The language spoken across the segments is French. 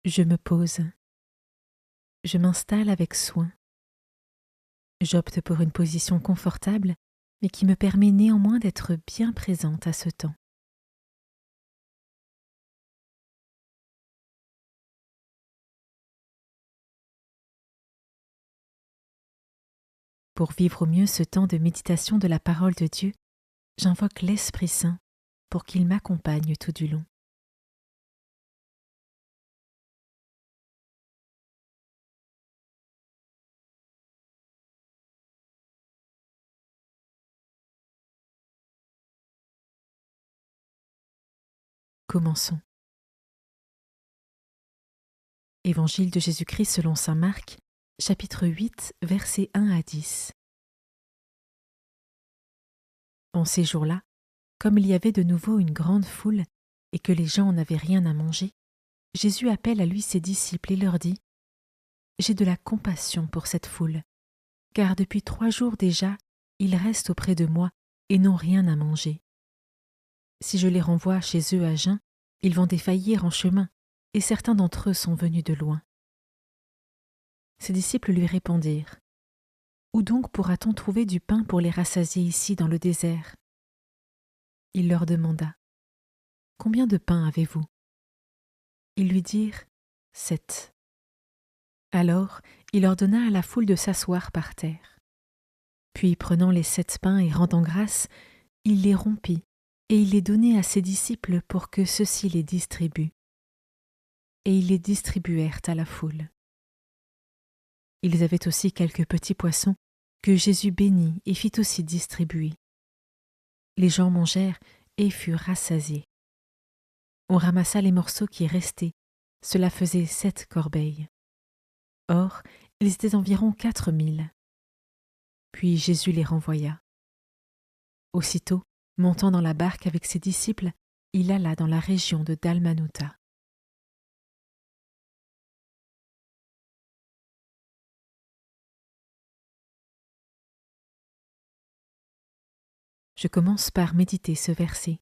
Je me pose, je m'installe avec soin. J'opte pour une position confortable, mais qui me permet néanmoins d'être bien présente à ce temps. Pour vivre au mieux ce temps de méditation de la parole de Dieu, j'invoque l'Esprit Saint pour qu'il m'accompagne tout du long. Commençons. Évangile de Jésus-Christ selon saint Marc, chapitre 8, versets 1 à 10. En ces jours-là, comme il y avait de nouveau une grande foule et que les gens n'avaient rien à manger, Jésus appelle à lui ses disciples et leur dit : « J'ai de la compassion pour cette foule, car depuis 3 jours déjà, ils restent auprès de moi et n'ont rien à manger. Si je les renvoie chez eux à jeun, ils vont défaillir en chemin, et certains d'entre eux sont venus de loin. » Ses disciples lui répondirent : « Où donc pourra-t-on trouver du pain pour les rassasier ici dans le désert ? » Il leur demanda : « Combien de pain avez-vous ? » Ils lui dirent : « 7. » Alors il ordonna à la foule de s'asseoir par terre. Puis prenant les 7 pains et rendant grâce, il les rompit, et il les donnait à ses disciples pour que ceux-ci les distribuent. Et ils les distribuèrent à la foule. Ils avaient aussi quelques petits poissons que Jésus bénit et fit aussi distribuer. Les gens mangèrent et furent rassasiés. On ramassa les morceaux qui restaient, cela faisait 7 corbeilles. Or, ils étaient environ 4000. Puis Jésus les renvoya. Aussitôt, montant dans la barque avec ses disciples, il alla dans la région de Dalmanutha. Je commence par méditer ce verset.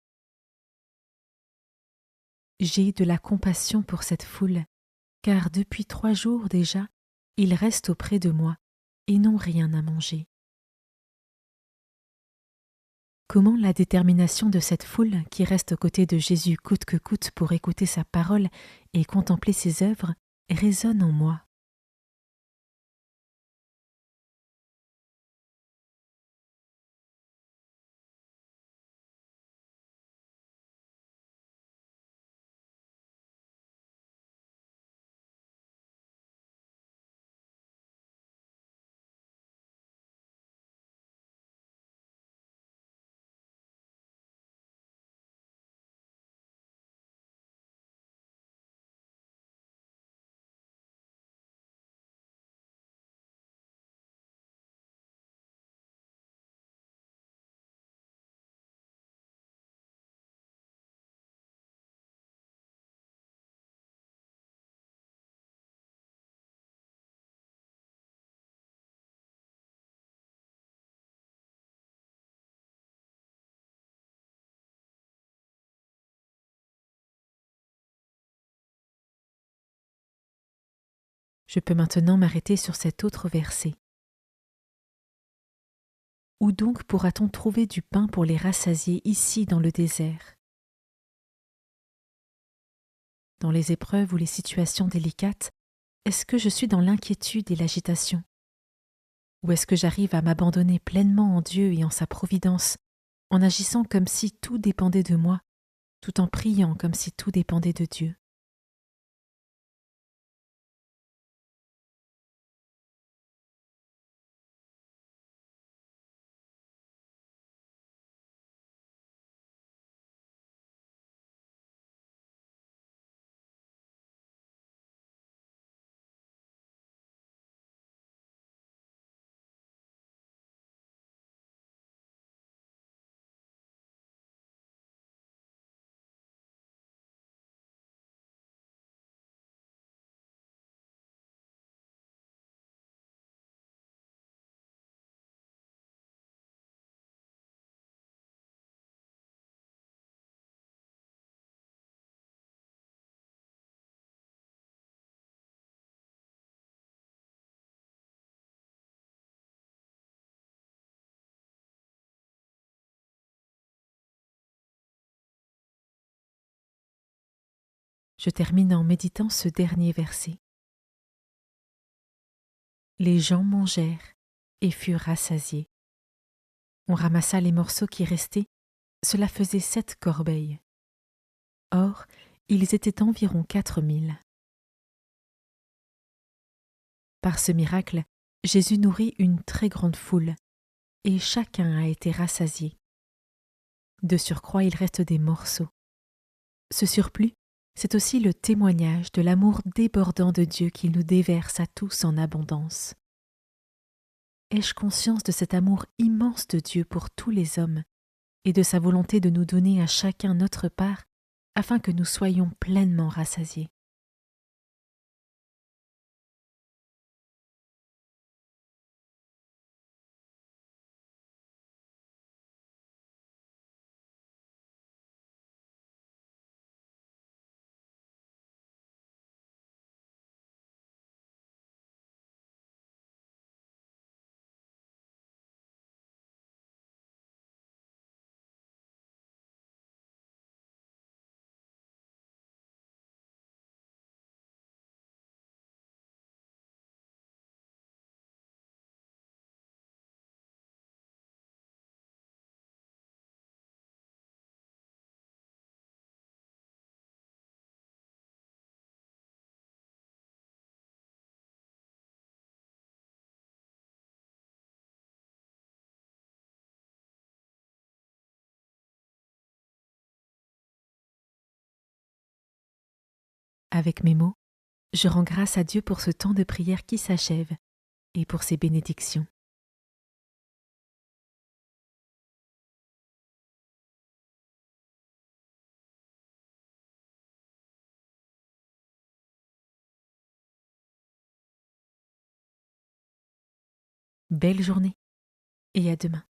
J'ai de la compassion pour cette foule, car depuis 3 jours déjà, ils restent auprès de moi et n'ont rien à manger. Comment la détermination de cette foule qui reste aux côtés de Jésus coûte que coûte pour écouter sa parole et contempler ses œuvres résonne en moi. Je peux maintenant m'arrêter sur cet autre verset. Où donc pourra-t-on trouver du pain pour les rassasier ici dans le désert ? Dans les épreuves ou les situations délicates, est-ce que je suis dans l'inquiétude et l'agitation ? Ou est-ce que j'arrive à m'abandonner pleinement en Dieu et en sa providence, en agissant comme si tout dépendait de moi, tout en priant comme si tout dépendait de Dieu ? Je termine en méditant ce dernier verset. Les gens mangèrent et furent rassasiés. On ramassa les morceaux qui restaient, cela faisait 7 corbeilles. Or, ils étaient environ 4000. Par ce miracle, Jésus nourrit une très grande foule, et chacun a été rassasié. De surcroît, il reste des morceaux. Ce surplus, c'est aussi le témoignage de l'amour débordant de Dieu qu'il nous déverse à tous en abondance. Ai-je conscience de cet amour immense de Dieu pour tous les hommes et de sa volonté de nous donner à chacun notre part afin que nous soyons pleinement rassasiés. Avec mes mots, je rends grâce à Dieu pour ce temps de prière qui s'achève et pour ses bénédictions. Belle journée et à demain.